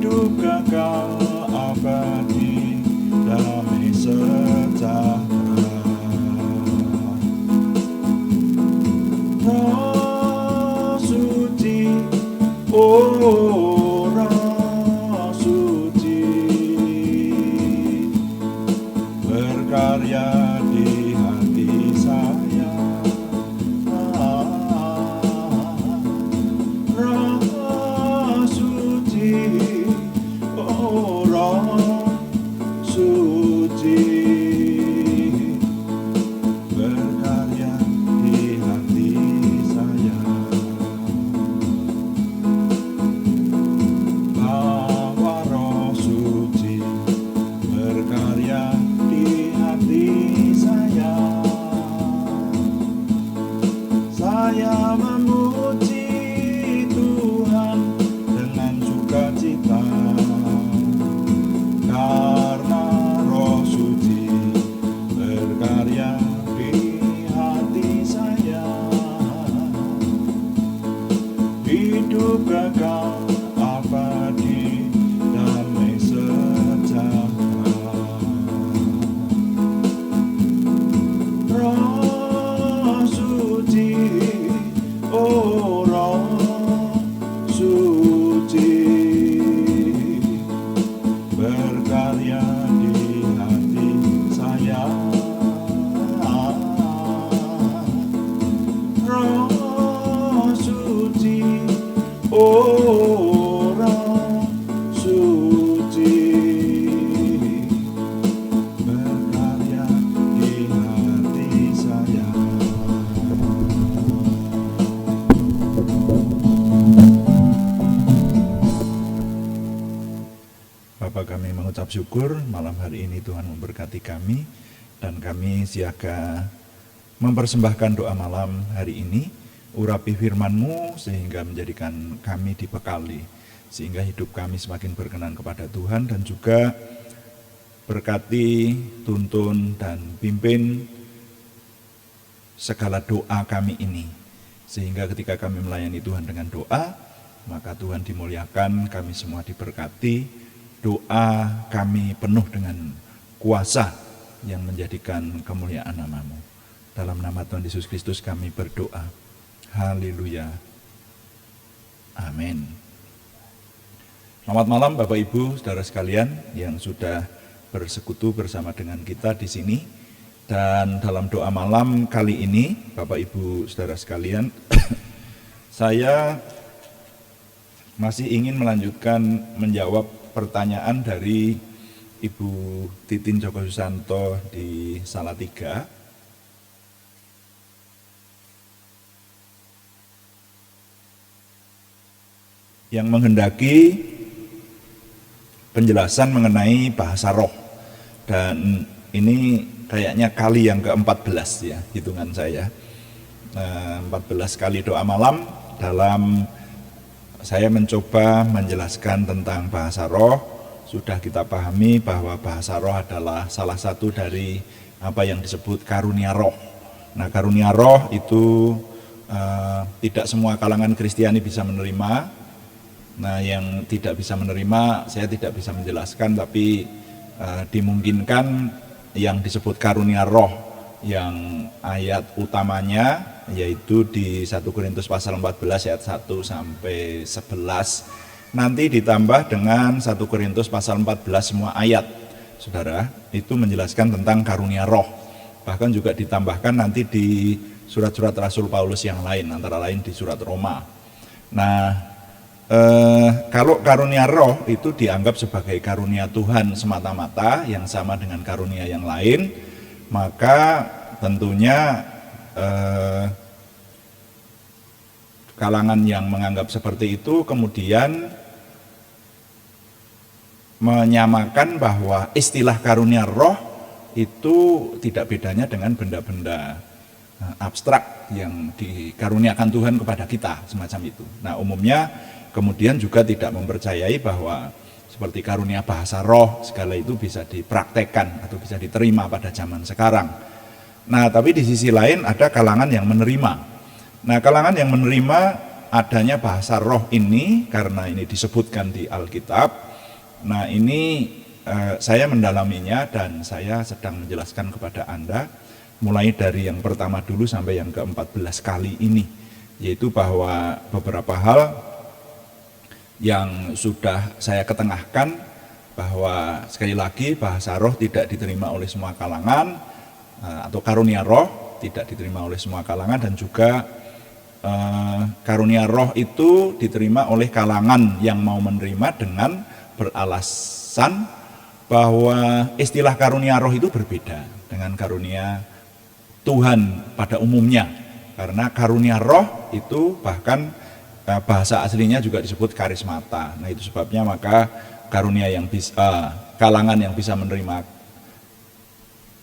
hidup kekal abadi, damai sejahtera. Roh suci, oh Roh suci, berkarya di hati saya. Roh suci, oh Roh suci, berkarya di hati saya. Bawa Roh suci berkarya di hati saya. Saya memuji Tuhan dengan sukacita, karena Roh suci berkarya di hati saya. Hidup kekal abadi, damai sejahtera. Roh suci, oh Roh suci, berkarya di hati saya. Roh suci, oh Roh suci, berkarya di hati saya. Bapak, kami mengucap syukur malam hari ini Tuhan memberkati kami, dan kami siaga mempersembahkan doa malam hari ini. Urapi firman-Mu sehingga menjadikan kami dibekali, sehingga hidup kami semakin berkenan kepada Tuhan, dan juga berkati, tuntun, dan pimpin segala doa kami ini, sehingga ketika kami melayani Tuhan dengan doa, maka Tuhan dimuliakan, kami semua diberkati, doa kami penuh dengan kuasa yang menjadikan kemuliaan nama-Mu. Dalam nama Tuhan Yesus Kristus kami berdoa. Haleluya. Amin. Selamat malam Bapak Ibu, saudara sekalian yang sudah bersekutu bersama dengan kita di sini. Dan dalam doa malam kali ini, Bapak Ibu, saudara sekalian, saya masih ingin melanjutkan menjawab pertanyaan dari Ibu Titin Joko Susanto di Salatiga, yang menghendaki penjelasan mengenai bahasa roh. Dan ini kayaknya kali yang ke-14 ya, hitungan saya. 14 kali doa malam dalam saya mencoba menjelaskan tentang bahasa roh. Sudah kita pahami bahwa bahasa roh adalah salah satu dari apa yang disebut karunia roh. Nah, karunia roh itu tidak semua kalangan Kristiani bisa menerima. Nah, yang tidak bisa menerima saya tidak bisa menjelaskan, tapi dimungkinkan yang disebut karunia roh yang ayat utamanya yaitu di 1 Korintus pasal 14 ayat 1 sampai 11, nanti ditambah dengan 1 Korintus pasal 14 semua ayat, saudara, itu menjelaskan tentang karunia roh. Bahkan juga ditambahkan nanti di surat-surat Rasul Paulus yang lain, antara lain di surat Roma. Nah, kalau karunia roh itu dianggap sebagai karunia Tuhan semata-mata yang sama dengan karunia yang lain, maka tentunya kalangan yang menganggap seperti itu kemudian menyamakan bahwa istilah karunia roh itu tidak bedanya dengan benda-benda abstrak yang dikaruniakan Tuhan kepada kita, semacam itu. Nah, umumnya kemudian juga tidak mempercayai bahwa seperti karunia bahasa roh segala itu bisa dipraktekkan atau bisa diterima pada zaman sekarang. Nah, tapi di sisi lain ada kalangan yang menerima. Nah, kalangan yang menerima adanya bahasa roh ini karena ini disebutkan di Alkitab, Nah ini saya mendalaminya dan saya sedang menjelaskan kepada Anda mulai dari yang pertama dulu sampai yang ke-14 kali ini, yaitu bahwa beberapa hal yang sudah saya ketengahkan, bahwa sekali lagi bahasa roh tidak diterima oleh semua kalangan, atau karunia roh tidak diterima oleh semua kalangan, dan juga karunia roh itu diterima oleh kalangan yang mau menerima dengan beralasan bahwa istilah karunia roh itu berbeda dengan karunia Tuhan pada umumnya, karena karunia roh itu bahkan bahasa aslinya juga disebut karismata. Nah itu sebabnya maka karunia yang bisa, kalangan yang bisa menerima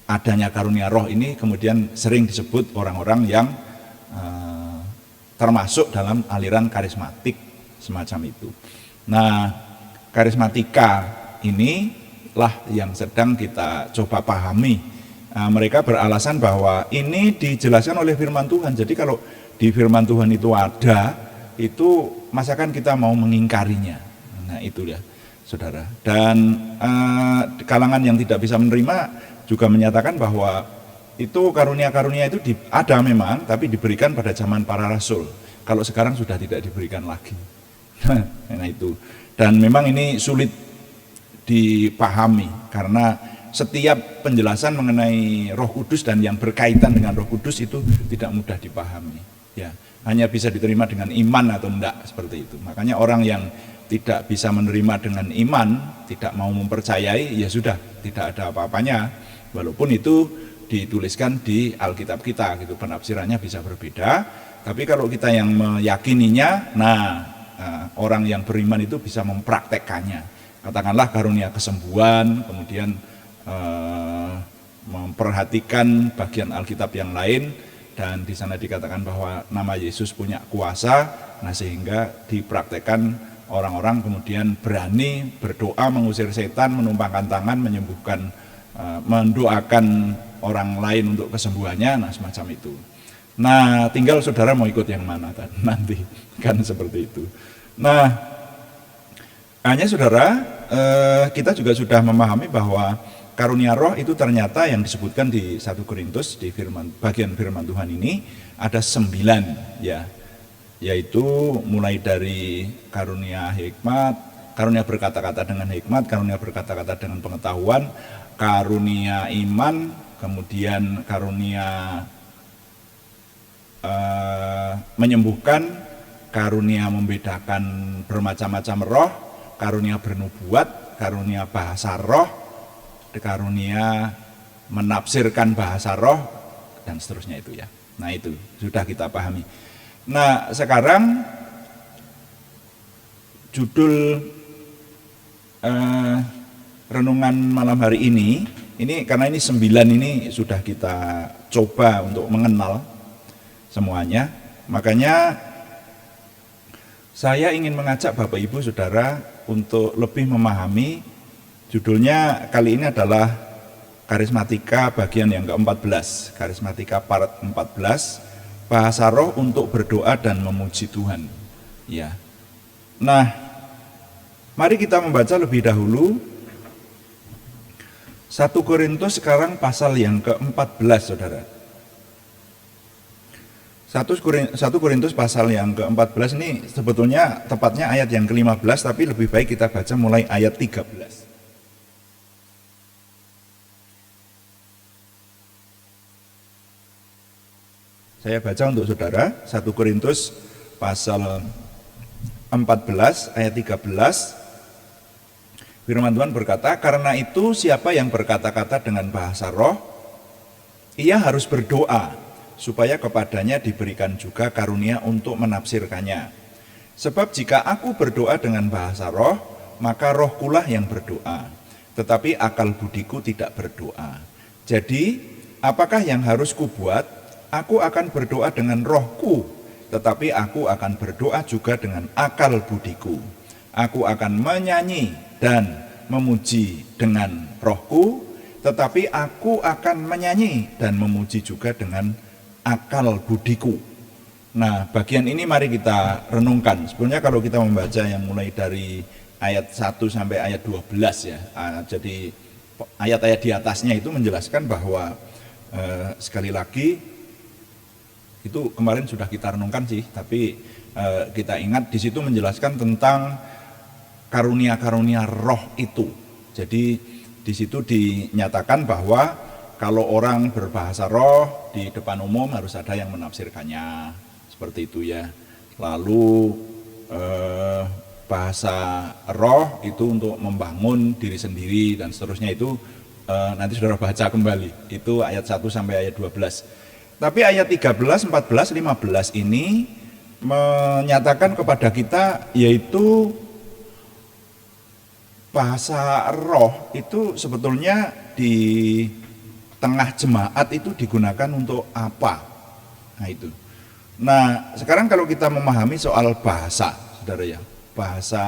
adanya karunia roh ini kemudian sering disebut orang-orang yang termasuk dalam aliran karismatik semacam itu. Nah, karismatika inilah yang sedang kita coba pahami. Mereka beralasan bahwa ini dijelaskan oleh firman Tuhan. Jadi kalau di firman Tuhan itu ada, itu masakan kita mau mengingkarinya. Nah itu ya saudara. Dan kalangan yang tidak bisa menerima juga menyatakan bahwa itu karunia-karunia itu ada memang, tapi diberikan pada zaman para rasul. Kalau sekarang sudah tidak diberikan lagi. Nah itu. Dan memang ini sulit dipahami karena setiap penjelasan mengenai Roh Kudus dan yang berkaitan dengan Roh Kudus itu tidak mudah dipahami. Ya, hanya bisa diterima dengan iman atau enggak, seperti itu. Makanya orang yang tidak bisa menerima dengan iman, tidak mau mempercayai, ya sudah, tidak ada apa-apanya. Walaupun itu dituliskan di Alkitab kita gitu, penafsirannya bisa berbeda, tapi kalau kita yang meyakininya, orang yang beriman itu bisa mempraktekkannya. Katakanlah karunia kesembuhan, kemudian memperhatikan bagian Alkitab yang lain, dan di sana dikatakan bahwa nama Yesus punya kuasa, nah sehingga dipraktekkan orang-orang kemudian berani berdoa mengusir setan, menumpangkan tangan, menyembuhkan, mendoakan orang lain untuk kesembuhannya, nah semacam itu. Nah tinggal saudara mau ikut yang mana nanti, kan seperti itu. Nah hanya saudara, kita juga sudah memahami bahwa karunia roh itu ternyata yang disebutkan di 1 Korintus, di bagian firman Tuhan ini ada 9 ya, yaitu mulai dari karunia hikmat, karunia berkata-kata dengan hikmat, karunia berkata-kata dengan pengetahuan, karunia iman, kemudian karunia menyembuhkan, karunia membedakan bermacam-macam roh, karunia bernubuat, karunia bahasa roh, karunia menafsirkan bahasa roh, dan seterusnya itu ya. Nah itu sudah kita pahami. Nah sekarang judul renungan malam hari ini karena ini 9 ini sudah kita coba untuk mengenal semuanya, makanya saya ingin mengajak Bapak Ibu Saudara untuk lebih memahami. Judulnya kali ini adalah Karismatika bagian yang ke-14, Karismatika part 14, bahasa roh untuk berdoa dan memuji Tuhan. Ya. Nah, mari kita membaca lebih dahulu 1 Korintus sekarang pasal yang ke-14 Saudara. 1 Korintus pasal yang ke-14 ini sebetulnya tepatnya ayat yang ke-15, tapi lebih baik kita baca mulai ayat 13. Saya baca untuk saudara, 1 Korintus pasal 14 ayat 13. Firman Tuhan berkata, karena itu siapa yang berkata-kata dengan bahasa roh, ia harus berdoa, supaya kepadanya diberikan juga karunia untuk menafsirkannya. Sebab jika aku berdoa dengan bahasa roh, maka rohkulah yang berdoa, tetapi akal budiku tidak berdoa. Jadi, apakah yang harus kubuat? Aku akan berdoa dengan rohku, tetapi aku akan berdoa juga dengan akal budiku. Aku akan menyanyi dan memuji dengan rohku, tetapi aku akan menyanyi dan memuji juga dengan akal budiku. Nah, bagian ini mari kita renungkan. Sebenarnya kalau kita membaca yang mulai dari ayat 1 sampai ayat 12 ya. Jadi ayat-ayat di atasnya itu menjelaskan bahwa sekali lagi itu kemarin sudah kita renungkan sih, tapi kita ingat di situ menjelaskan tentang karunia-karunia roh itu. Jadi di situ dinyatakan bahwa kalau orang berbahasa roh di depan umum harus ada yang menafsirkannya, seperti itu ya. Lalu bahasa roh itu untuk membangun diri sendiri dan seterusnya itu nanti saudara baca kembali. Itu ayat 1 sampai ayat 12. Tapi ayat 13, 14, 15 ini menyatakan kepada kita yaitu bahasa roh itu sebetulnya di tengah jemaat itu digunakan untuk apa? Nah itu. Nah sekarang kalau kita memahami soal bahasa, saudara ya, bahasa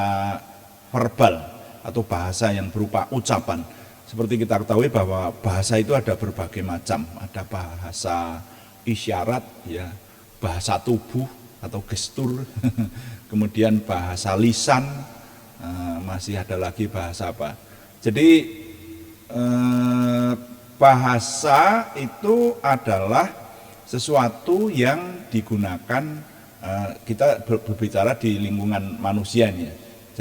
verbal atau bahasa yang berupa ucapan. Seperti kita ketahui bahwa bahasa itu ada berbagai macam, ada bahasa isyarat ya, bahasa tubuh atau gestur, kemudian bahasa lisan, masih ada lagi bahasa apa. Jadi bahasa itu adalah sesuatu yang digunakan, kita berbicara di lingkungan manusia ini ya.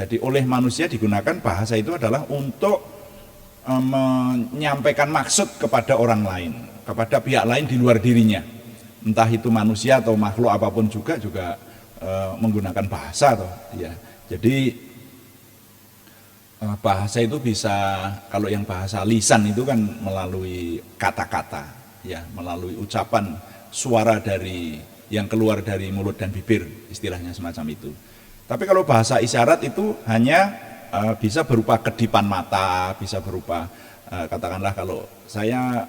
Jadi oleh manusia digunakan bahasa itu adalah untuk menyampaikan maksud kepada orang lain, kepada pihak lain di luar dirinya, entah itu manusia atau makhluk apapun juga menggunakan bahasa toh ya. Jadi bahasa itu bisa, kalau yang bahasa lisan itu kan melalui kata-kata ya, melalui ucapan, suara dari yang keluar dari mulut dan bibir, istilahnya semacam itu. Tapi kalau bahasa isyarat itu hanya bisa berupa kedipan mata, bisa berupa katakanlah kalau saya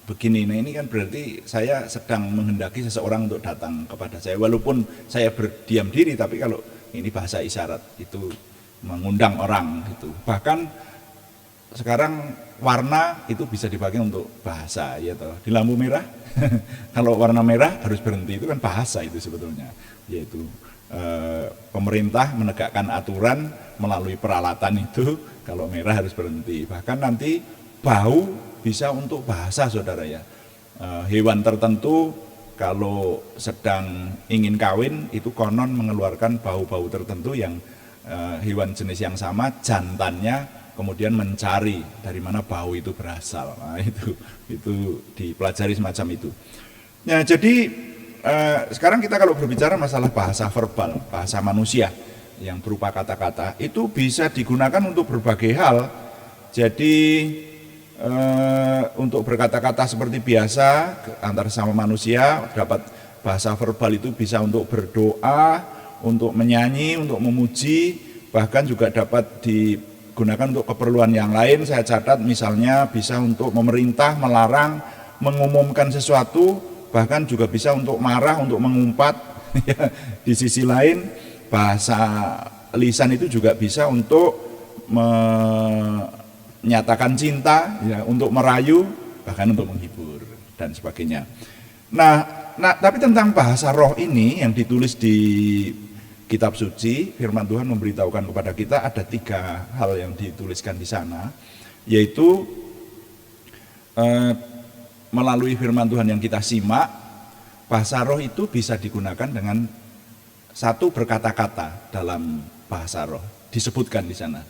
begini, nah ini kan berarti saya sedang menghendaki seseorang untuk datang kepada saya, walaupun saya berdiam diri, tapi kalau ini bahasa isyarat itu mengundang orang gitu. Bahkan sekarang warna itu bisa dipakai untuk bahasa ya toh. Di lampu merah kalau warna merah harus berhenti, itu kan bahasa itu sebetulnya, yaitu pemerintah menegakkan aturan melalui peralatan itu, kalau merah harus berhenti. Bahkan nanti bau bisa untuk bahasa, saudara ya. Hewan tertentu kalau sedang ingin kawin itu konon mengeluarkan bau-bau tertentu yang hewan jenis yang sama, jantannya kemudian mencari dari mana bau itu berasal. Nah, itu dipelajari semacam itu. Nah, jadi sekarang kita kalau berbicara masalah bahasa verbal, bahasa manusia yang berupa kata-kata, itu bisa digunakan untuk berbagai hal. Jadi untuk berkata-kata seperti biasa antar sama manusia, dapat bahasa verbal itu bisa untuk berdoa, untuk menyanyi, untuk memuji, bahkan juga dapat digunakan untuk keperluan yang lain. Saya catat misalnya bisa untuk memerintah, melarang, mengumumkan sesuatu, bahkan juga bisa untuk marah, untuk mengumpat. Di sisi lain bahasa lisan itu juga bisa untuk menyatakan cinta ya, untuk merayu, bahkan untuk menghibur dan sebagainya. Nah, tapi tentang bahasa roh ini yang ditulis di kitab suci, firman Tuhan memberitahukan kepada kita ada 3 hal yang dituliskan di sana, yaitu melalui firman Tuhan yang kita simak, bahasa roh itu bisa digunakan dengan satu berkata-kata dalam bahasa roh. Disebutkan di sana,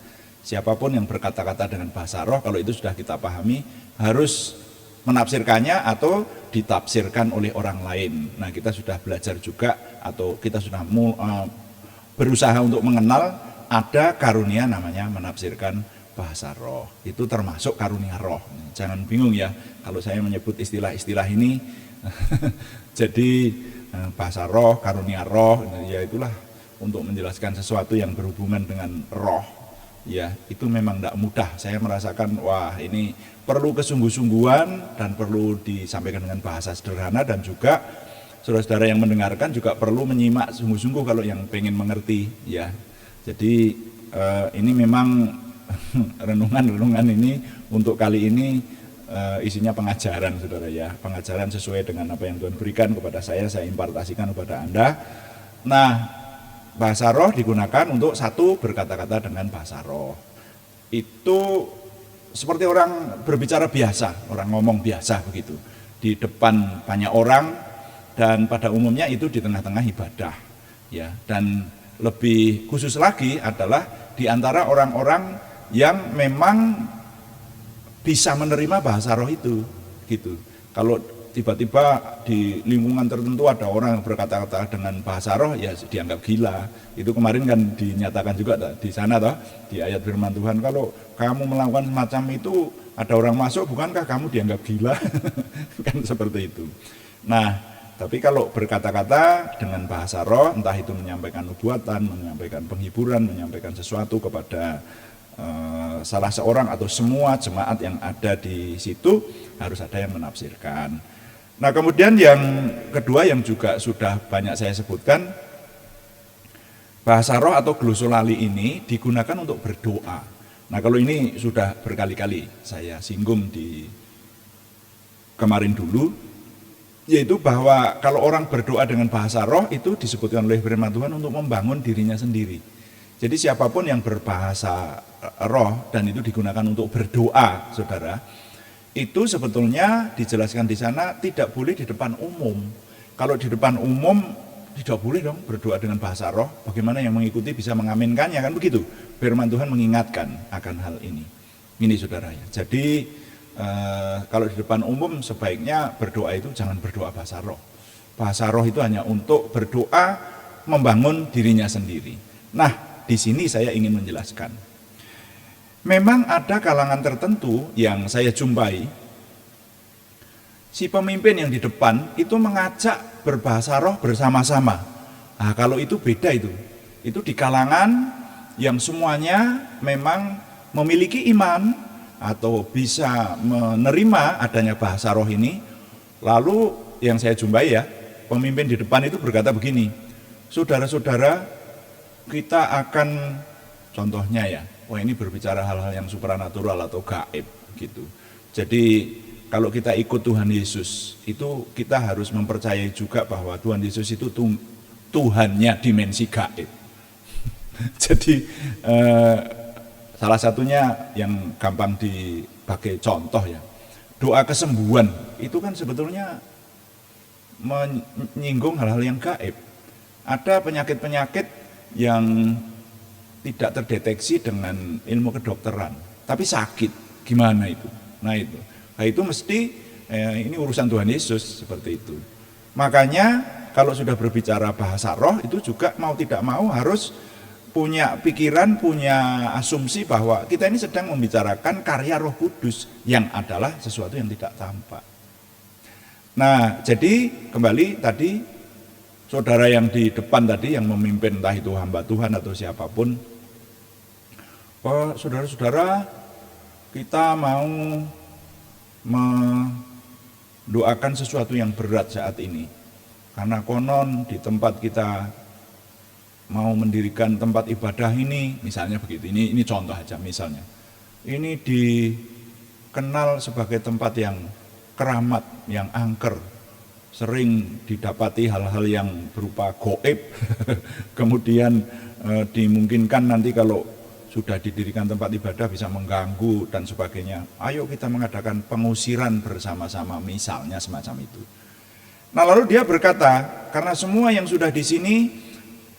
siapapun yang berkata-kata dengan bahasa roh, kalau itu sudah kita pahami, harus menafsirkannya atau ditafsirkan oleh orang lain. Nah, kita sudah belajar juga, atau kita sudah berusaha untuk mengenal ada karunia namanya menafsirkan bahasa roh. Itu termasuk karunia roh. Jangan bingung ya kalau saya menyebut istilah-istilah ini. Jadi bahasa roh, karunia roh, ya itulah untuk menjelaskan sesuatu yang berhubungan dengan roh. Ya, itu memang tidak mudah. Saya merasakan wah ini perlu kesungguh-sungguhan dan perlu disampaikan dengan bahasa sederhana, dan juga saudara-saudara yang mendengarkan juga perlu menyimak sungguh-sungguh kalau yang pengen mengerti ya. Jadi ini memang renungan-renungan ini untuk kali ini isinya pengajaran, saudara ya, pengajaran sesuai dengan apa yang Tuhan berikan kepada saya impartasikan kepada Anda. Nah, bahasa roh digunakan untuk satu berkata-kata dengan bahasa roh. Itu seperti orang berbicara biasa, orang ngomong biasa begitu. Di depan banyak orang dan pada umumnya itu di tengah-tengah ibadah. Ya, dan lebih khusus lagi adalah di antara orang-orang yang memang bisa menerima bahasa roh itu gitu. Kalau tiba-tiba di lingkungan tertentu ada orang yang berkata-kata dengan bahasa roh, ya dianggap gila. Itu kemarin kan dinyatakan juga di sana toh, di ayat firman Tuhan, kalau kamu melakukan semacam itu ada orang masuk, bukankah kamu dianggap gila? Kan seperti itu. Nah, tapi kalau berkata-kata dengan bahasa roh, entah itu menyampaikan nubuatan, menyampaikan penghiburan, menyampaikan sesuatu kepada salah seorang atau semua jemaat yang ada di situ, harus ada yang menafsirkan. Nah, kemudian yang kedua yang juga sudah banyak saya sebutkan, bahasa roh atau glosolali ini digunakan untuk berdoa. Nah, kalau ini sudah berkali-kali saya singgung di kemarin dulu, yaitu bahwa kalau orang berdoa dengan bahasa roh itu disebutkan oleh firman Tuhan untuk membangun dirinya sendiri. Jadi siapapun yang berbahasa roh dan itu digunakan untuk berdoa, saudara, itu sebetulnya dijelaskan di sana tidak boleh di depan umum. Kalau di depan umum tidak boleh dong berdoa dengan bahasa roh. Bagaimana yang mengikuti bisa mengaminkannya, kan begitu? Firman Tuhan mengingatkan akan hal ini. Ini saudara ya. Jadi kalau di depan umum sebaiknya berdoa itu jangan berdoa bahasa roh. Bahasa roh itu hanya untuk berdoa membangun dirinya sendiri. Nah, di sini saya ingin menjelaskan. Memang ada kalangan tertentu yang saya jumpai, si pemimpin yang di depan itu mengajak berbahasa roh bersama-sama. Nah, kalau itu beda itu di kalangan yang semuanya memang memiliki iman atau bisa menerima adanya bahasa roh ini. Lalu yang saya jumpai ya, pemimpin di depan itu berkata begini, saudara-saudara, kita akan, contohnya ya, wah ini berbicara hal-hal yang supranatural atau gaib gitu. Jadi kalau kita ikut Tuhan Yesus, itu kita harus mempercayai juga bahwa Tuhan Yesus itu Tuhannya dimensi gaib. Jadi salah satunya yang gampang dipakai contoh ya, doa kesembuhan itu kan sebetulnya menyinggung hal-hal yang gaib. Ada penyakit-penyakit yang tidak terdeteksi dengan ilmu kedokteran, tapi sakit, gimana itu? Nah itu mesti ini urusan Tuhan Yesus seperti itu. Makanya kalau sudah berbicara bahasa roh itu juga mau tidak mau harus punya pikiran, punya asumsi bahwa kita ini sedang membicarakan karya Roh Kudus yang adalah sesuatu yang tidak tampak. Nah, jadi kembali tadi saudara yang di depan tadi yang memimpin, entah itu hamba Tuhan atau siapapun, saudara-saudara, kita mau mendoakan sesuatu yang berat saat ini. Karena konon di tempat kita mau mendirikan tempat ibadah ini, misalnya begitu. Ini contoh aja misalnya. Ini dikenal sebagai tempat yang keramat, yang angker. Sering didapati hal-hal yang berupa goib. Kemudian dimungkinkan nanti kalau sudah didirikan tempat ibadah bisa mengganggu dan sebagainya. Ayo kita mengadakan pengusiran bersama-sama, misalnya semacam itu. Nah, lalu dia berkata, karena semua yang sudah di sini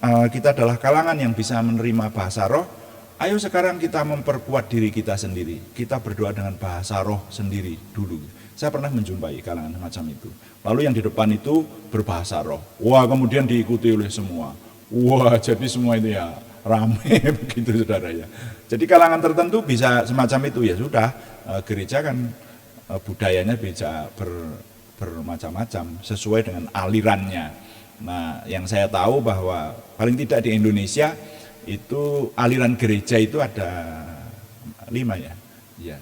kita adalah kalangan yang bisa menerima bahasa roh, ayo sekarang kita memperkuat diri kita sendiri. Kita berdoa dengan bahasa roh sendiri dulu. Saya pernah menjumpai kalangan semacam itu. Lalu yang di depan itu berbahasa roh. Wah, kemudian diikuti oleh semua. Wah, jadi semua itu ya ramai begitu saudara ya. Jadi kalangan tertentu bisa semacam itu, ya sudah, gereja kan budayanya bisa bermacam-macam sesuai dengan alirannya. Nah, yang saya tahu bahwa paling tidak di Indonesia itu aliran gereja itu ada 5 ya. Ya.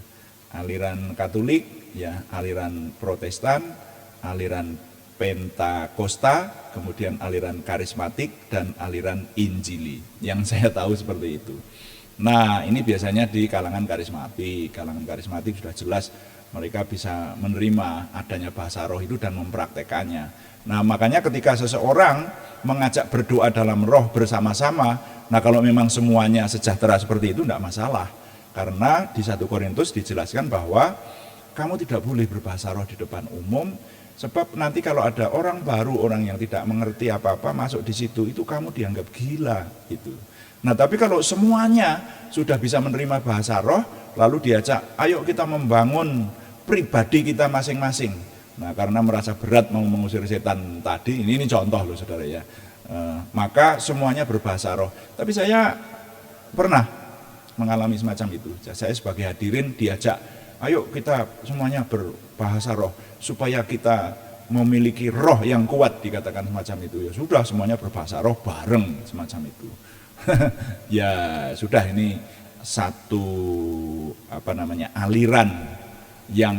Aliran Katolik, ya, aliran Protestan, aliran Pentakosta, kemudian aliran karismatik dan aliran Injili. Yang saya tahu seperti itu. Nah, ini biasanya di kalangan karismatik. Kalangan karismatik sudah jelas mereka bisa menerima adanya bahasa roh itu dan mempraktekannya. Nah, makanya ketika seseorang mengajak berdoa dalam roh bersama-sama, nah kalau memang semuanya sejahtera seperti itu tidak masalah. Karena di 1 Korintus dijelaskan bahwa kamu tidak boleh berbahasa roh di depan umum, sebab nanti kalau ada orang baru, orang yang tidak mengerti apa-apa masuk di situ, itu kamu dianggap gila gitu. Nah, tapi kalau semuanya sudah bisa menerima bahasa roh, lalu diajak, ayo kita membangun pribadi kita masing-masing. Nah, karena merasa berat mau mengusir setan tadi, ini contoh loh saudara ya. Maka semuanya berbahasa roh. Tapi saya pernah mengalami semacam itu. Saya sebagai hadirin diajak, ayo kita semuanya berbahasa roh supaya kita memiliki roh yang kuat, dikatakan semacam itu. Ya sudah, semuanya berbahasa roh bareng semacam itu. Ya sudah, ini satu aliran yang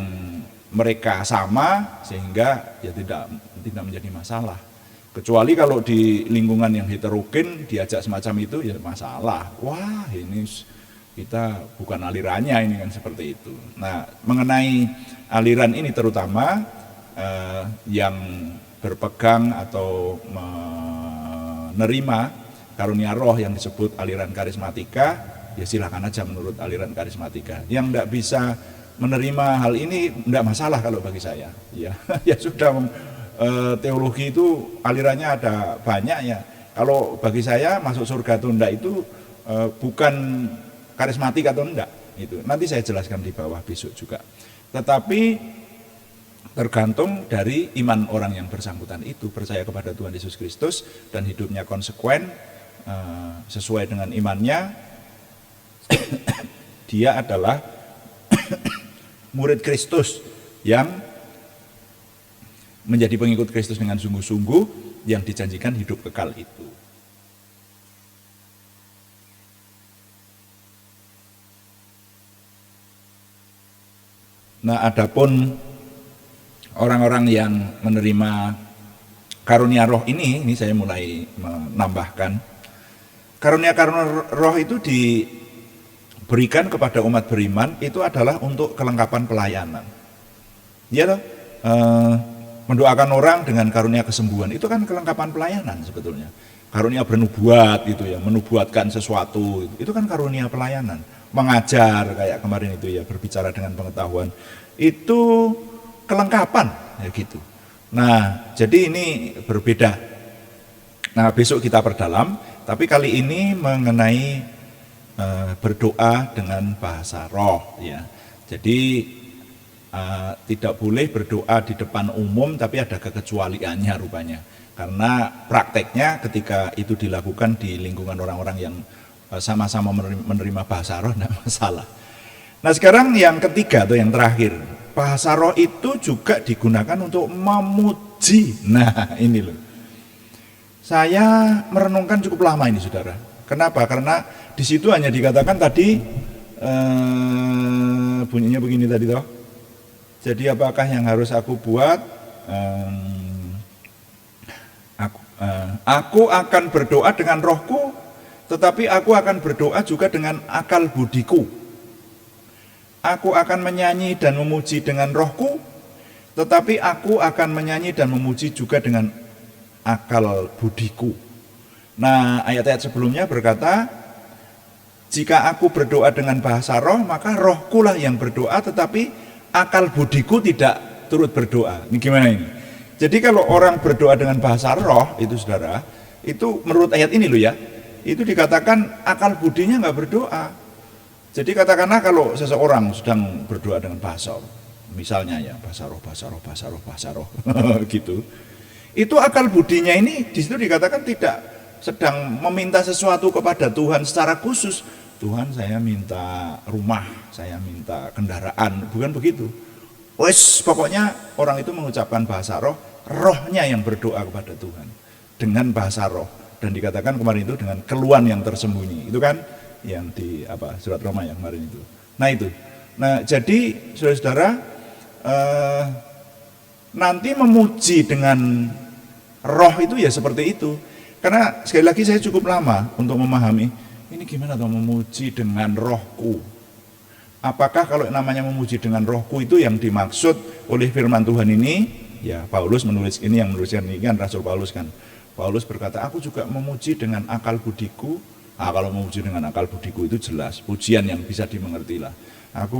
mereka sama sehingga ya tidak menjadi masalah. Kecuali kalau di lingkungan yang heterogen diajak semacam itu ya masalah. Wah, ini kita bukan alirannya ini kan, seperti itu. Nah, mengenai aliran ini terutama yang berpegang atau menerima karunia roh yang disebut aliran karismatika, ya silakan aja menurut aliran karismatika. Yang tidak bisa menerima hal ini tidak masalah kalau bagi saya. Ya, ya sudah, teologi itu alirannya ada banyak ya. Kalau bagi saya masuk surga atau enggak itu bukan karismatik atau enggak, itu nanti saya jelaskan di bawah besok juga. Tetapi tergantung dari iman orang yang bersangkutan itu, percaya kepada Tuhan Yesus Kristus dan hidupnya konsekuen sesuai dengan imannya. Dia adalah murid Kristus yang menjadi pengikut Kristus dengan sungguh-sungguh, yang dijanjikan hidup kekal itu. Nah, adapun orang-orang yang menerima karunia roh ini saya mulai menambahkan. Karunia roh itu diberikan kepada umat beriman, itu adalah untuk kelengkapan pelayanan. Ya toh, mendoakan orang dengan karunia kesembuhan, itu kan kelengkapan pelayanan sebetulnya. Karunia bernubuat itu ya, menubuatkan sesuatu, itu kan karunia pelayanan. Mengajar kayak kemarin itu ya, berbicara dengan pengetahuan, itu kelengkapan ya gitu. Nah, jadi ini berbeda. Nah, besok kita perdalam, tapi kali ini mengenai berdoa dengan bahasa roh ya. Jadi tidak boleh berdoa di depan umum, tapi ada kekecualiannya rupanya. Karena prakteknya ketika itu dilakukan di lingkungan orang-orang yang sama-sama menerima bahasa roh, tidak masalah. Nah, sekarang yang ketiga atau yang terakhir, bahasa roh itu juga digunakan untuk memuji. Nah, ini loh, saya merenungkan cukup lama ini saudara. Kenapa? Karena di situ hanya dikatakan tadi bunyinya begini tadi toh. Jadi apakah yang harus aku buat? Aku akan berdoa dengan rohku, tetapi aku akan berdoa juga dengan akal budiku. Aku akan menyanyi dan memuji dengan rohku, tetapi aku akan menyanyi dan memuji juga dengan akal budiku. Nah, ayat-ayat sebelumnya berkata, jika aku berdoa dengan bahasa roh, maka rohku lah yang berdoa, tetapi akal budiku tidak turut berdoa. Ini gimana ini? Jadi kalau orang berdoa dengan bahasa roh, itu saudara, itu menurut ayat ini loh ya, itu dikatakan akal budinya nggak berdoa. Jadi katakanlah kalau seseorang sedang berdoa dengan bahasa roh, misalnya ya bahasa roh gitu, itu akal budinya ini di situ dikatakan tidak sedang meminta sesuatu kepada Tuhan secara khusus. Tuhan, saya minta rumah, saya minta kendaraan, bukan begitu. Wes, pokoknya orang itu mengucapkan bahasa roh, rohnya yang berdoa kepada Tuhan dengan bahasa roh, dan dikatakan kemarin itu dengan keluhan yang tersembunyi. Itu kan yang di surat Roma yang kemarin itu. Nah itu. Nah, jadi saudara-saudara, nanti memuji dengan roh itu ya seperti itu. Karena sekali lagi saya cukup lama untuk memahami ini gimana tuh memuji dengan rohku. Apakah kalau namanya memuji dengan rohku itu yang dimaksud oleh firman Tuhan ini ya Paulus menulis ini, yang menuliskan ini kan Rasul Paulus kan. Paulus berkata, aku juga memuji dengan akal budiku. Kalau memuji dengan akal budiku itu jelas pujian yang bisa dimengerti lah. Aku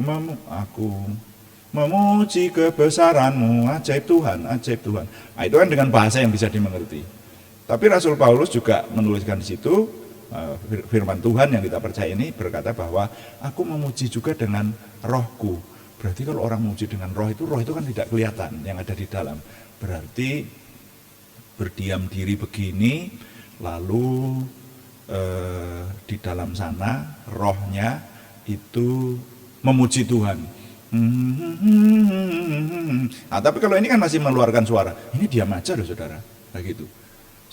memuji kebesaranmu, ajaib Tuhan, ajaib Tuhan. Nah, itu kan dengan bahasa yang bisa dimengerti. Tapi Rasul Paulus juga menuliskan di situ, firman Tuhan yang kita percaya ini berkata bahwa aku memuji juga dengan rohku. Berarti kalau orang memuji dengan roh itu kan tidak kelihatan yang ada di dalam. Berarti berdiam diri begini, lalu di dalam sana rohnya itu memuji Tuhan. Nah, tapi kalau ini kan masih mengeluarkan suara, ini diam aja loh saudara, begitu.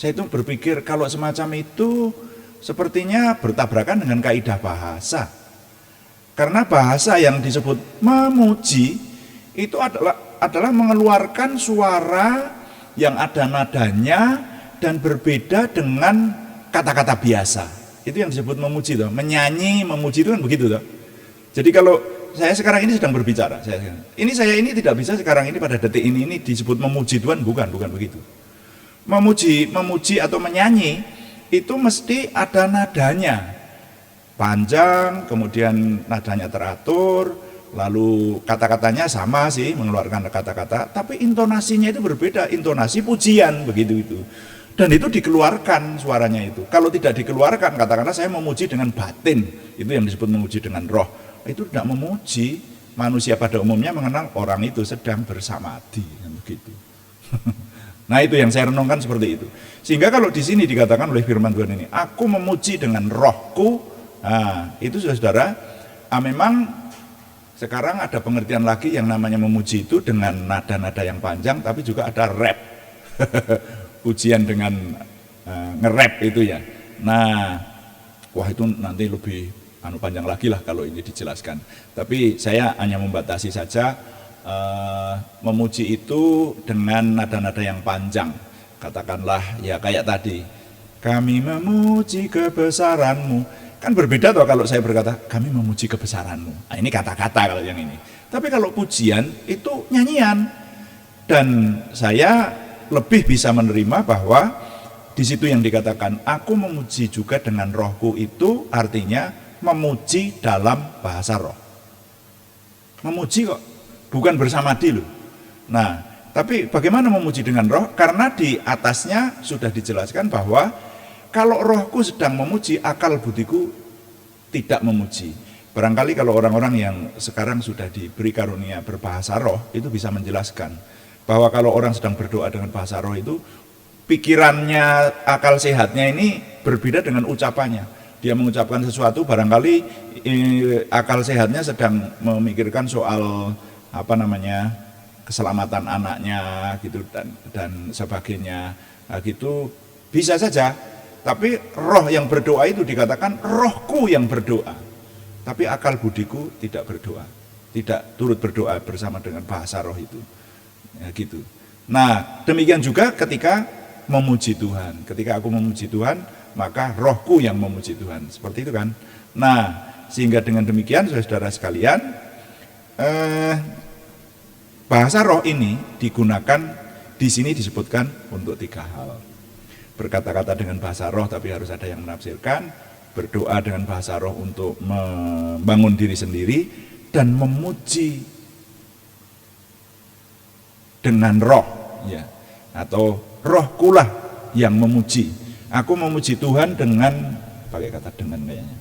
Saya itu berpikir kalau semacam itu sepertinya bertabrakan dengan kaidah bahasa. Karena bahasa yang disebut memuji itu adalah mengeluarkan suara yang ada nadanya dan berbeda dengan kata-kata biasa. Itu yang disebut memuji toh. Menyanyi, memuji itu kan begitu toh. Jadi kalau saya sekarang ini sedang berbicara, saya ini tidak bisa sekarang ini pada detik ini disebut memuji Tuhan, bukan begitu. Memuji atau menyanyi itu mesti ada nadanya. Panjang, kemudian nadanya teratur, lalu kata-katanya sama sih, mengeluarkan kata-kata, tapi intonasinya itu berbeda, intonasi pujian begitu itu. Dan itu dikeluarkan suaranya itu. Kalau tidak dikeluarkan, katakanlah saya memuji dengan batin, itu yang disebut memuji dengan roh. Itu tidak memuji. Manusia pada umumnya mengenal orang itu sedang bersamadi, begitu. Nah, itu yang saya renungkan seperti itu. Sehingga kalau di sini dikatakan oleh firman Tuhan ini, aku memuji dengan rohku. Nah, itu saudara, memang sekarang ada pengertian lagi yang namanya memuji itu dengan nada-nada yang panjang, tapi juga ada rap. Pujian dengan nge-rap itu ya. Nah, wah itu nanti lebih panjang lagi lah kalau ini dijelaskan. Tapi saya hanya membatasi saja memuji itu dengan nada-nada yang panjang. Katakanlah ya kayak tadi, kami memuji kebesaranmu. Kan berbeda toh kalau saya berkata kami memuji kebesaranmu. Nah, ini kata-kata kalau yang ini. Tapi kalau pujian itu nyanyian. Dan saya lebih bisa menerima bahwa di situ yang dikatakan aku memuji juga dengan rohku itu artinya memuji dalam bahasa roh. Memuji kok, bukan bersamadi loh. Nah, tapi bagaimana memuji dengan roh? Karena di atasnya sudah dijelaskan bahwa kalau rohku sedang memuji, akal budiku tidak memuji. Barangkali kalau orang-orang yang sekarang sudah diberi karunia berbahasa roh itu bisa menjelaskan bahwa kalau orang sedang berdoa dengan bahasa roh itu pikirannya, akal sehatnya ini berbeda dengan ucapannya. Dia mengucapkan sesuatu barangkali akal sehatnya sedang memikirkan soal keselamatan anaknya gitu dan sebagainya. Nah, gitu bisa saja. Tapi roh yang berdoa itu dikatakan rohku yang berdoa. Tapi akal budiku tidak berdoa. Tidak turut berdoa bersama dengan bahasa roh itu. Ya, gitu. Nah, demikian juga ketika memuji Tuhan. Ketika aku memuji Tuhan, maka rohku yang memuji Tuhan. Seperti itu kan. Nah, sehingga dengan demikian saudara sekalian, bahasa roh ini digunakan di sini disebutkan untuk 3 hal. Berkata-kata dengan bahasa roh tapi harus ada yang menafsirkan, berdoa dengan bahasa roh untuk membangun diri sendiri, dan memuji dengan roh, ya, atau rohkulah yang memuji. Aku memuji Tuhan dengan, pakai kata dengan kayaknya.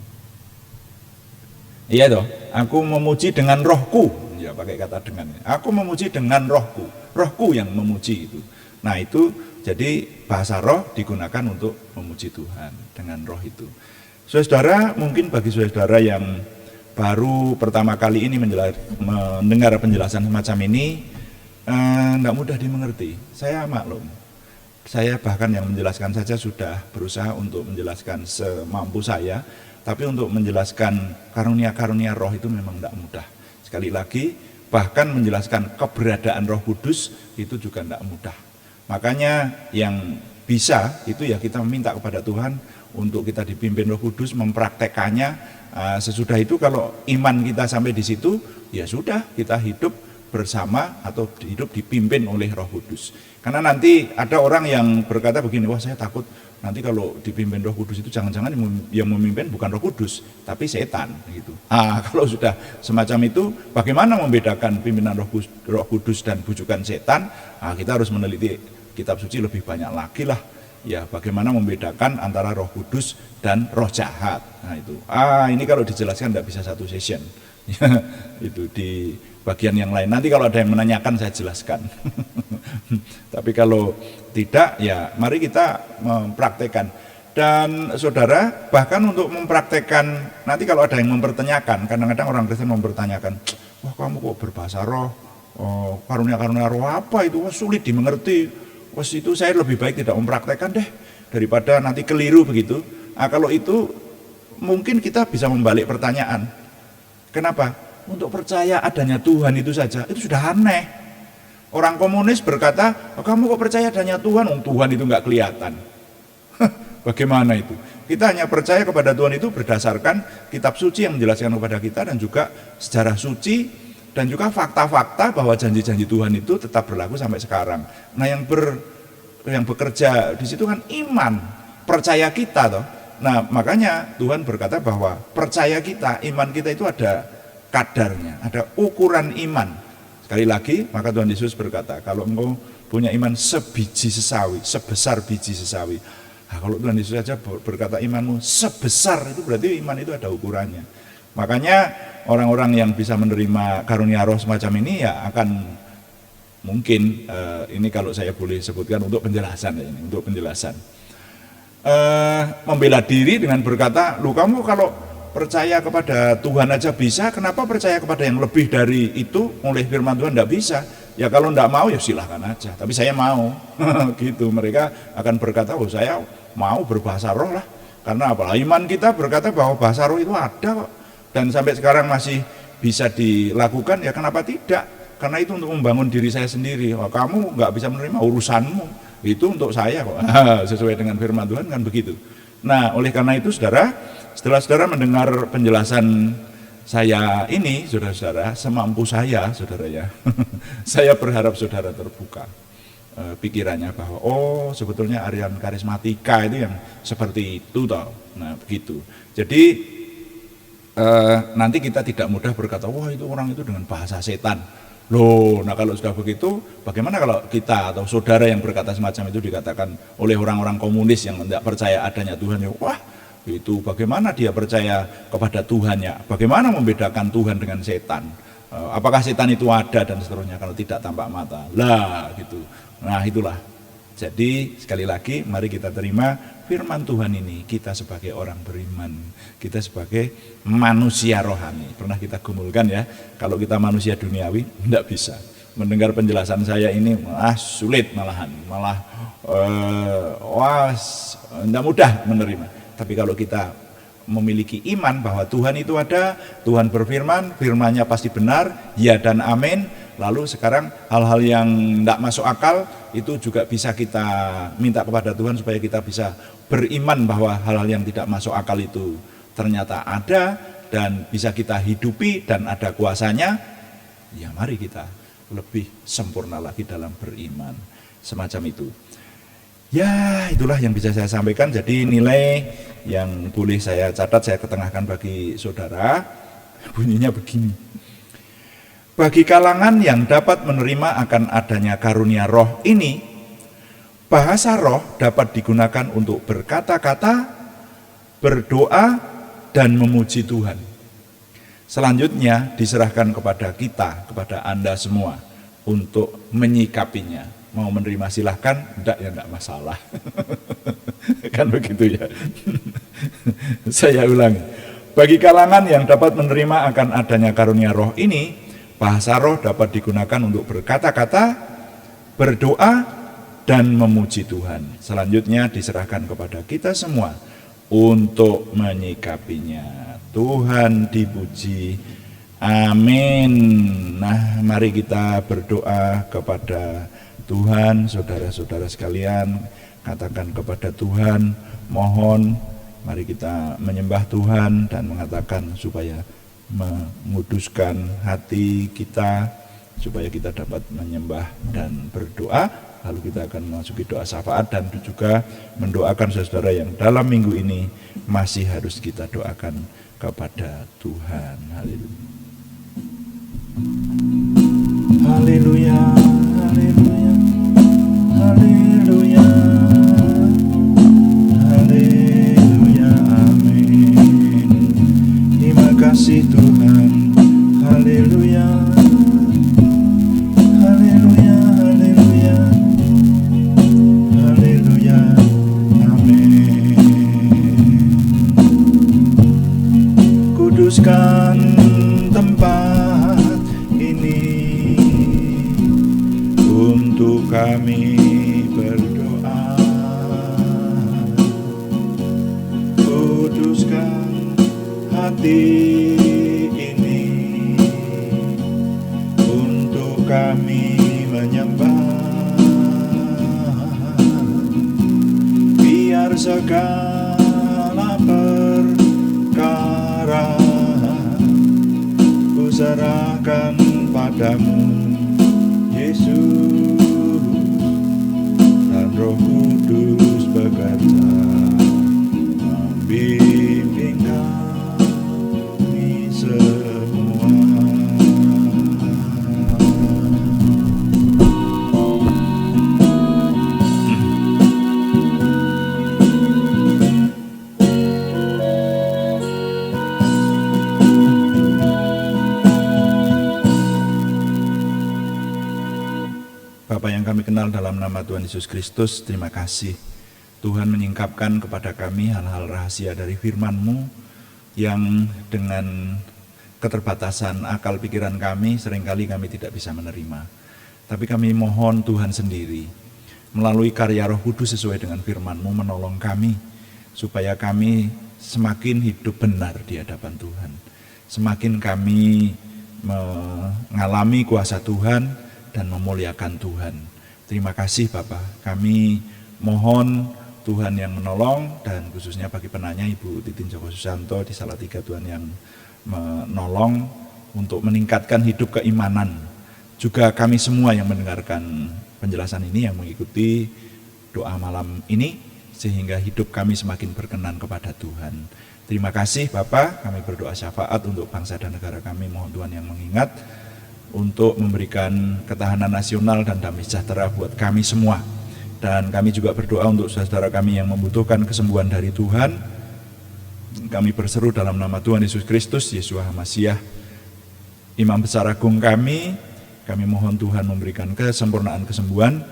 Iya toh, aku memuji dengan rohku, ya pakai kata dengan. Aku memuji dengan rohku, rohku yang memuji itu. Nah itu jadi bahasa roh digunakan untuk memuji Tuhan dengan roh itu. Saudara, mungkin bagi saudara yang baru pertama kali ini mendengar penjelasan semacam ini, tidak mudah dimengerti. Saya maklum. Saya bahkan yang menjelaskan saja sudah berusaha untuk menjelaskan semampu saya, tapi untuk menjelaskan karunia-karunia roh itu memang tidak mudah. Sekali lagi, bahkan menjelaskan keberadaan Roh Kudus itu juga tidak mudah. Makanya yang bisa itu ya kita meminta kepada Tuhan untuk kita dipimpin Roh Kudus, mempraktekannya. Sesudah itu kalau iman kita sampai di situ, ya sudah kita hidup bersama atau hidup dipimpin oleh Roh Kudus. Karena nanti ada orang yang berkata begini, wah saya takut nanti kalau dipimpin Roh Kudus itu jangan-jangan yang memimpin bukan Roh Kudus, tapi setan gitu. Kalau sudah semacam itu, bagaimana membedakan pimpinan Roh Kudus dan bujukan setan? Kita harus meneliti kitab suci lebih banyak lagi lah. Ya, bagaimana membedakan antara Roh Kudus dan roh jahat. Nah itu. Ini kalau dijelaskan tidak bisa satu session. Itu di bagian yang lain. Nanti kalau ada yang menanyakan saya jelaskan. Tapi kalau tidak, ya mari kita mempraktekkan. Dan saudara, bahkan untuk mempraktekkan, nanti kalau ada yang mempertanyakan, kadang-kadang orang Kristen mempertanyakan, wah kamu kok berbahasa roh, karunia-karunia roh apa itu, wah sulit dimengerti. Wah itu saya lebih baik tidak mempraktekkan deh, daripada nanti keliru begitu. Kalau itu mungkin kita bisa membalik pertanyaan. Kenapa? Untuk percaya adanya Tuhan itu saja, itu sudah aneh. Orang komunis berkata, kamu kok percaya adanya Tuhan? Tuhan itu nggak kelihatan. Bagaimana itu? Kita hanya percaya kepada Tuhan itu berdasarkan kitab suci yang menjelaskan kepada kita, dan juga sejarah suci, dan juga fakta-fakta bahwa janji-janji Tuhan itu tetap berlaku sampai sekarang. Nah yang bekerja di situ kan iman, percaya kita toh. Nah makanya Tuhan berkata bahwa percaya kita, iman kita itu ada kadarnya, ada ukuran iman. Sekali lagi, maka Tuhan Yesus berkata, kalau engkau punya iman sebiji sesawi, sebesar biji sesawi. Kalau Tuhan Yesus saja berkata imanmu sebesar, itu berarti iman itu ada ukurannya. Makanya orang-orang yang bisa menerima karunia roh semacam ini ya akan mungkin, ini kalau saya boleh sebutkan untuk penjelasan ya, ini untuk penjelasan. Membela diri dengan berkata, lu kamu kalau percaya kepada Tuhan aja bisa, kenapa percaya kepada yang lebih dari itu oleh firman Tuhan tidak bisa? Ya kalau tidak mau ya silahkan aja, tapi saya mau. Gitu, mereka akan berkata, oh saya mau berbahasa roh lah. Karena apa? Iman kita berkata bahwa bahasa roh itu ada kok, dan sampai sekarang masih bisa dilakukan, ya kenapa tidak? Karena itu untuk membangun diri saya sendiri. Kamu nggak bisa menerima urusanmu, itu untuk saya kok. Sesuai dengan firman Tuhan kan begitu. Nah oleh karena itu saudara, setelah saudara mendengar penjelasan saya ini, saudara-saudara, semampu saya, saudara ya, saya berharap saudara terbuka pikirannya bahwa sebetulnya aliran karismatika itu yang seperti itu toh. Nah begitu. Jadi nanti kita tidak mudah berkata, wah itu orang itu dengan bahasa setan. Loh, nah kalau sudah begitu, bagaimana kalau kita atau saudara yang berkata semacam itu dikatakan oleh orang-orang komunis yang tidak percaya adanya Tuhan, ya wah itu bagaimana dia percaya kepada Tuhannya? Bagaimana membedakan Tuhan dengan setan? Apakah setan itu ada dan seterusnya kalau tidak tampak mata? Lah gitu. Nah itulah. Jadi sekali lagi mari kita terima firman Tuhan ini, kita sebagai orang beriman, kita sebagai manusia rohani. Pernah kita gumulkan ya, kalau kita manusia duniawi tidak bisa. Mendengar penjelasan saya ini sulit malah tidak mudah menerima. Tapi kalau kita memiliki iman bahwa Tuhan itu ada, Tuhan berfirman, firman-Nya pasti benar, ya dan amin. Lalu sekarang hal-hal yang tidak masuk akal itu juga bisa kita minta kepada Tuhan supaya kita bisa beriman bahwa hal-hal yang tidak masuk akal itu ternyata ada dan bisa kita hidupi dan ada kuasanya. Ya mari kita lebih sempurna lagi dalam beriman semacam itu. Ya itulah yang bisa saya sampaikan. Jadi nilai yang boleh saya catat, saya ketengahkan bagi saudara, bunyinya begini. Bagi kalangan yang dapat menerima akan adanya karunia roh ini, bahasa roh dapat digunakan untuk berkata-kata, berdoa, dan memuji Tuhan. Selanjutnya diserahkan kepada kita, kepada Anda semua, untuk menyikapinya. Mau menerima silahkan, enggak ya enggak masalah. Kan begitu ya. Saya ulangi. Bagi kalangan yang dapat menerima akan adanya karunia roh ini, bahasa roh dapat digunakan untuk berkata-kata, berdoa, dan memuji Tuhan. Selanjutnya diserahkan kepada kita semua untuk menyikapinya. Tuhan dipuji. Amin. Nah, mari kita berdoa kepada Tuhan, saudara-saudara sekalian, katakan kepada Tuhan, mohon mari kita menyembah Tuhan dan mengatakan supaya menguduskan hati kita, supaya kita dapat menyembah dan berdoa. Lalu kita akan memasuki doa syafaat dan juga mendoakan saudara yang dalam minggu ini masih harus kita doakan kepada Tuhan. Haleluya. Haleluya. Haleluya. Haleluya. Amin. Terima kasih Tuhan. Haleluya. Haleluya. Haleluya. Haleluya. Amin. Kuduskan tempat ini untuk kami berdoa. Kuduskan hati ini untuk kami menyembah. Biar segala perkara ku serahkan padamu Yesus, dan Roh Kudus bekerja membimbing kami semua. Bapa yang kami kenal dalam nama Tuhan Yesus Kristus, terima kasih Tuhan menyingkapkan kepada kami hal-hal rahasia dari firman-Mu yang dengan keterbatasan akal pikiran kami seringkali kami tidak bisa menerima. Tapi kami mohon Tuhan sendiri melalui karya Roh Kudus sesuai dengan firman-Mu menolong kami supaya kami semakin hidup benar di hadapan Tuhan. Semakin kami mengalami kuasa Tuhan dan memuliakan Tuhan. Terima kasih Bapak. Kami mohon Tuhan yang menolong, dan khususnya bagi penanya Ibu Titin Joko Susanto di Salatiga, Tuhan yang menolong untuk meningkatkan hidup keimanan. Juga kami semua yang mendengarkan penjelasan ini, yang mengikuti doa malam ini, sehingga hidup kami semakin berkenan kepada Tuhan. Terima kasih Bapak. Kami berdoa syafaat untuk bangsa dan negara kami. Mohon Tuhan yang mengingat untuk memberikan ketahanan nasional dan damai sejahtera buat kami semua. Dan kami juga berdoa untuk saudara kami yang membutuhkan kesembuhan dari Tuhan. Kami berseru dalam nama Tuhan Yesus Kristus, Yeshua HaMasyiah, Imam Besar Agung kami mohon Tuhan memberikan kesempurnaan kesembuhan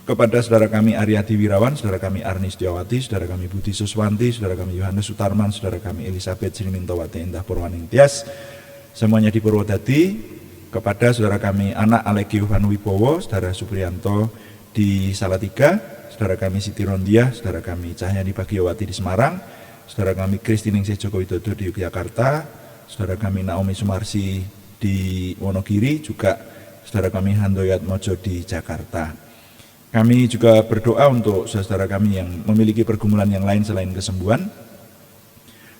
kepada saudara kami Aryadi Wirawan, saudara kami Arni Setiawati, saudara kami Budi Suswanti, saudara kami Yohanes Sutarman, saudara kami Elisabeth Srimintowati Indah Purwaning Tias, semuanya di Purwodadi, kepada saudara kami anak Alekio Vanwibowo, saudara Supriyanto di Salatiga, saudara kami Siti Rondiah, saudara kami Cahyani Bagiawati di Semarang, saudara kami Kristiningsih Joko Widodo di Yogyakarta, saudara kami Naomi Sumarsi di Wonogiri, juga saudara kami Handoyat Mojo di Jakarta. Kami juga berdoa untuk saudara kami yang memiliki pergumulan yang lain selain kesembuhan,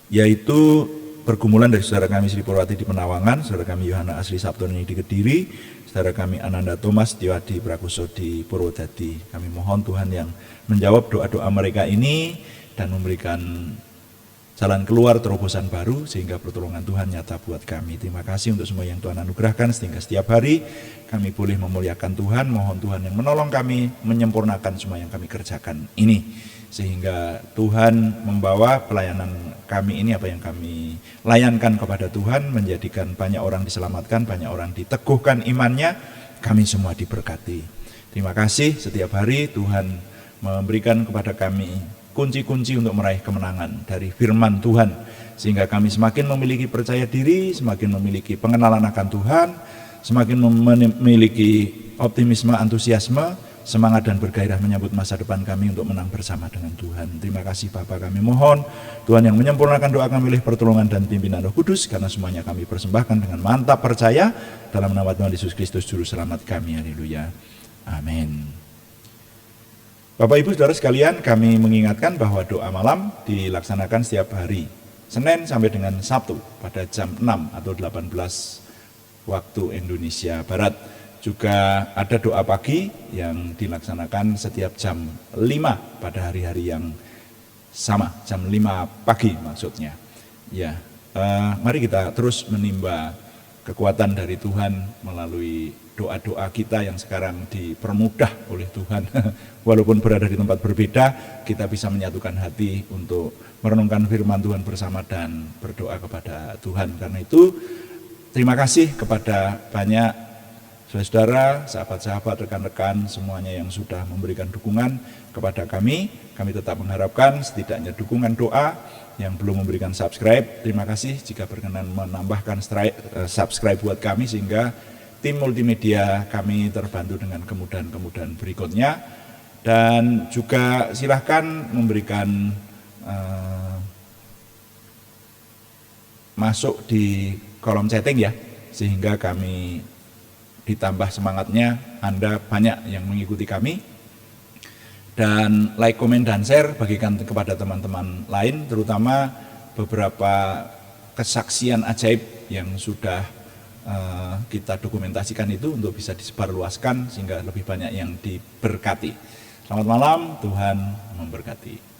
yaitu pergumulan dari saudara kami Sri Purwati di Penawangan, saudara kami Yohana Asri Sabtoni di Kediri, saudara kami Ananda Thomas Tiwadi Prakoso di Purwodadi. Kami mohon Tuhan yang menjawab doa-doa mereka ini dan memberikan jalan keluar, terobosan baru, sehingga pertolongan Tuhan nyata buat kami. Terima kasih untuk semua yang Tuhan anugerahkan, sehingga setiap hari kami boleh memuliakan Tuhan. Mohon Tuhan yang menolong kami menyempurnakan semua yang kami kerjakan ini, sehingga Tuhan membawa pelayanan kami ini, apa yang kami layankan kepada Tuhan, menjadikan banyak orang diselamatkan, banyak orang diteguhkan imannya, kami semua diberkati. Terima kasih, setiap hari Tuhan memberikan kepada kami kunci-kunci untuk meraih kemenangan dari firman Tuhan, sehingga kami semakin memiliki percaya diri, semakin memiliki pengenalan akan Tuhan, semakin memiliki optimisme, antusiasme, semangat dan bergairah menyambut masa depan kami untuk menang bersama dengan Tuhan. Terima kasih Bapa, kami mohon Tuhan yang menyempurnakan doa kami oleh pertolongan dan pimpinan Roh Kudus, karena semuanya kami persembahkan dengan mantap percaya dalam nama Tuhan Yesus Kristus Juru Selamat kami. Haleluya. Amin. Bapak Ibu Saudara sekalian, kami mengingatkan bahwa doa malam dilaksanakan setiap hari Senin sampai dengan Sabtu pada jam 6 atau 18 waktu Indonesia Barat. Juga ada doa pagi yang dilaksanakan setiap jam 5 pada hari-hari yang sama, jam 5 pagi maksudnya. Ya, mari kita terus menimba kekuatan dari Tuhan melalui doa-doa kita yang sekarang dipermudah oleh Tuhan. Walaupun berada di tempat berbeda, kita bisa menyatukan hati untuk merenungkan firman Tuhan bersama dan berdoa kepada Tuhan. Karena itu, terima kasih kepada banyak saudara, sahabat-sahabat, rekan-rekan semuanya yang sudah memberikan dukungan kepada kami. Kami tetap mengharapkan setidaknya dukungan doa. Yang belum memberikan subscribe, terima kasih jika berkenan menambahkan subscribe buat kami sehingga tim multimedia kami terbantu dengan kemudahan-kemudahan berikutnya. Dan juga silahkan memberikan masuk di kolom chatting ya, sehingga kami ditambah semangatnya, Anda banyak yang mengikuti kami. Dan like, komen, dan share, bagikan kepada teman-teman lain, terutama beberapa kesaksian ajaib yang sudah kita dokumentasikan itu untuk bisa disebarluaskan sehingga lebih banyak yang diberkati. Selamat malam, Tuhan memberkati.